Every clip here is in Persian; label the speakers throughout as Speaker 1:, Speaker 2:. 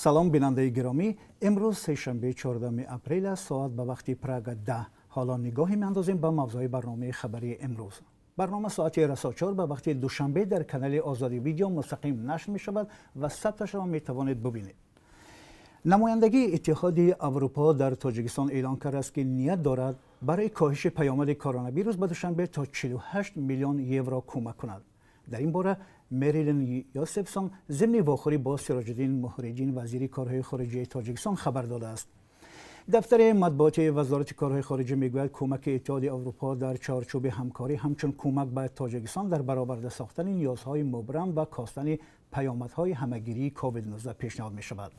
Speaker 1: سلام بیننده گرامی، امروز سه‌شنبه 14 اپریل است. ساعت به وقت پراگ 10. حالا نگاهی می‌اندازیم به موضوع برنامه خبری امروز. برنامه ساعت رسا 4 به وقت دوشنبه در کانال آزادی ویدیو مستقیم نشر می‌شود و ثبتش را می‌توانید ببینید. نمایندگی اتحاد اروپا در تاجیکستان اعلام کرده است که نیت دارد برای کاهش پیامد کرونا ویروس به دوشنبه تا 48 میلیون یورو کمک کند. در این باره مریلن یوسفسون ضمن واخوری با سراج الدین محردین وزیر کارهای خارجه تاجیکستان خبر داده است. دفتر مطبوعات وزارت کارهای خارجه میگوید کمک اتحاد اروپا در چارچوب همکاری همچون کمک به تاجیکستان در برآورده ساختن نیازهای مبرم و کاستن پیامدهای همهگیری کووید 19 پیشنهاد می شود.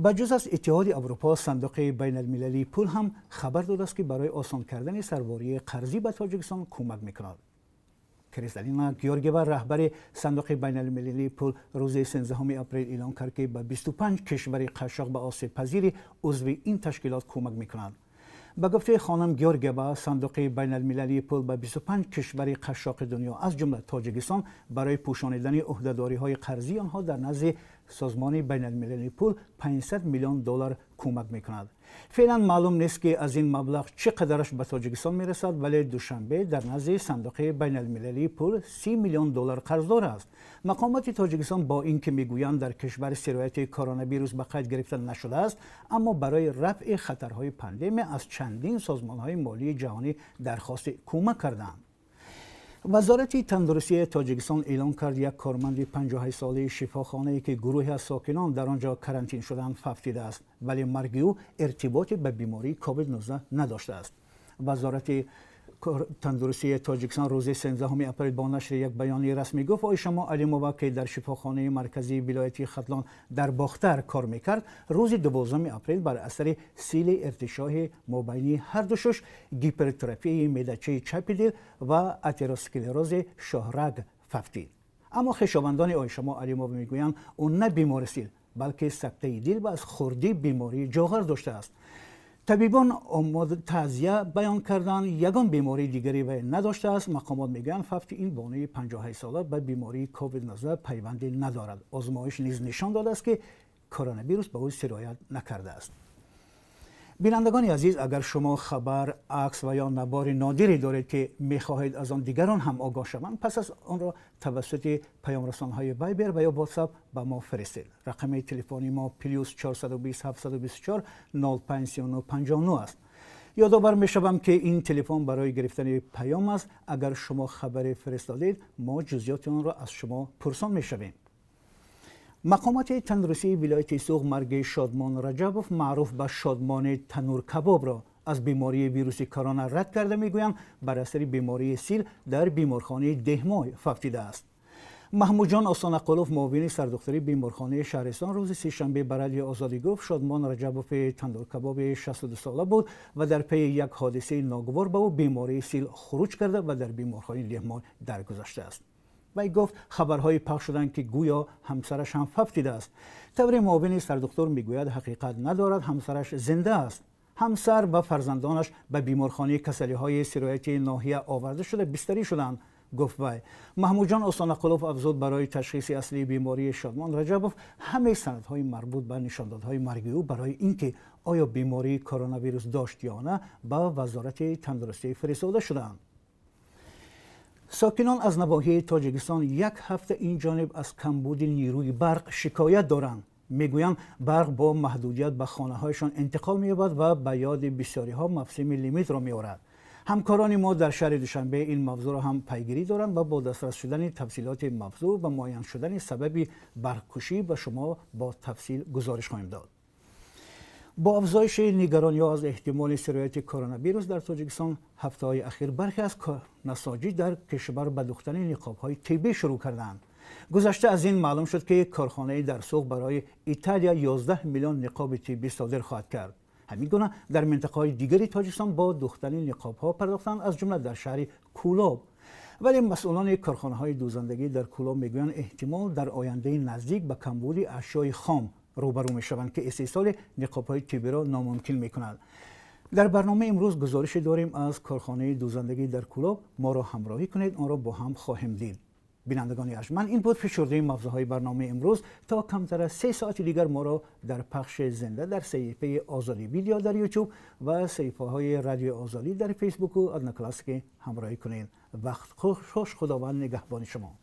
Speaker 1: بجز از اتحاد اروپا، صندوق بین المللی پول هم خبر داده است که برای آسان کردن سواری قرضی به تاجیکستان کمک میکند. کریستالینا گیورگیوا رهبر صندوق بین المللی پول روز 13 اپریل اعلام کرد که به 25 کشور قشاق به آسیب پذیر عضو این تشکیلات کمک میکنند. به گفته خانم گیورگیوا، صندوق بین المللی پول به 25 کشور قشاق دنیا از جمله تاجیکستان برای پوشانیدن عهده‌داری‌های قرضی آنها در نزد سازمان بین المللی پول 500 میلیون دلار کمک میکند. فعلا معلوم نیست که از این مبلغ چقدرش به تاجیکستان میرسد، ولی دوشنبه در نزد صندوق بین المللی پول 30 میلیون دلار قرضدار است. مقامات تاجیکستان با اینکه میگویند در کشور سرایت کرونا ویروس به قید گرفته نشده است، اما برای رفع خطرهای پاندمی از چندین سازمان‌های مالی جهانی درخواست کمک کردند. وزارت تندرستی تاجیکستان اعلام کرد یک کارمند 58 ساله شفاخانه‌ای که گروهی از ساکنان در آنجا کرانتین شدند فوتیده است، ولی مرگ او ارتباطی به بیماری کووید 19 نداشته است. وزارت تندرستی تاجیکستان روز 13 اپریل با نشر یک بیانیه رسمی گفت آیشما علیمووا که در شفاخانه مرکزی ولایت ختلان در باختر کار میکرد، روز 12 اپریل بر اثر سیل ارتشاح مابینی هر دو شش، گیپرتروفی معده‌چه چپ دل و اتروسکلروز شاهرگ فوتید. اما خویشاوندان آیشما علیمووا میگویند او نه بیمار سیل بلکه سکته دل و از خوردی بیماری جاغر داشته است. طبیبان آماده تعزیه بیان کردند یگان بیماری دیگری وی نداشته است. مقامات میگویند فوت این بانوی 58 ساله به بیماری کووید 19 پیوندی ندارد. آزمایش نیز نشان داده است که کرونا ویروس به او سرایت نکرده است. بینندگان عزیز، اگر شما خبر، عکس و یا نوار نادری دارید که میخواهید از آن دیگران هم آگاه شوند، پس از آن را توسط پیام رسان‌های وایبر و یا واتساپ به ما فرستید. رقم تلفنی ما +420 724 0539 59 است. یادآور میشوم که این تلفن برای گرفتن پیام است. اگر شما خبر فرستادید، ما جزئیات آن را از شما پرسان میشویم. مقامات تندرستی ولایت سوق مرگ شادمان رجبوف معروف به شادمان تنور کباب را از بیماری ویروس کرونا رد کرده میگویند بر اثر بیماری سیل در بیمارخانه دهمای فوتیده است. محمود جان آستانقلوف معاون سردختری بیمارخانه شهرستان روز سه‌شنبه به رادیو آزادی گفت شادمان رجبوف تنور کباب 62 ساله بود و در پی یک حادثه ناگوار به او بیماری سیل خروج کرده و در بیمارخانه دهمای درگذشته است. وی گفت خبرهای پخش شدند که گویا همسرش هم فوتیده است. طور معاون سردکتر میگوید حقیقت ندارد، همسرش زنده است. همسر و فرزندانش به بیمارخانه کسلی‌های سرایت ناحیه آورده شده بستری شدند، گفت وی. محمود جان آستانقلوف افزود برای تشخیص اصلی بیماری شادمان رجبوف همه سندهای مربوط به نشاندادهای مرگ او برای اینکه آیا بیماری کرونا ویروس داشت یا نه به وزارت تندرستی فرستاده شدند. ساکنان از نواحی تاجیکستان یک هفته این جانب از کمبود نیروی برق شکایت دارند. میگویند برق با محدودیت به خانه‌هایشان انتقال می‌یابد و به یاد بسیاری‌ها مفصل لیمیت را می‌آورد. همکاران ما در شهر دوشنبه این موضوع را هم پیگیری دارند و با دسترس شدن تفصیلات موضوع و معین شدن سبب برق‌کشی به شما با تفصیل گزارش خواهیم داد. با افزایش نگرانی از احتمال سرایت کرونا ویروس در تاجیکستان هفته‌های اخیر برخی از نساجی در کشور به دوختن نقاب‌های طبی شروع کردند. گذشته از این معلوم شد که کارخانه در سوق برای ایتالیا 11 میلیون نقاب طبی صادر خواهد کرد. همین گونه در منطقه‌های دیگری تاجیکستان با دوختن نقاب‌ها پرداختند، از جمله در شهر کولاب. ولی مسئولان کارخانه‌های دوزندگی در کولاب میگویند احتمال در آینده نزدیک به کمبود اشیاء خام روبرو میشوند که استحصال نقاب‌های طبی را ناممکن میکند. در برنامه امروز گزارش داریم از کارخانه دوزندگی در کولاب. ما را همراهی کنید، آن را با هم خواهیم دید. بینندگان ارجمند، این بود فشرده مغزهای برنامه امروز. تا کمتر از 3 ساعت دیگر ما را در پخش زنده در صفحه آزادی ویدیو در یوتیوب و صفحه های رادیو آزادی در فیسبوک و ادنا کلاسیک همراهی کنید. وقت خوش، خداوند نگهبان شما.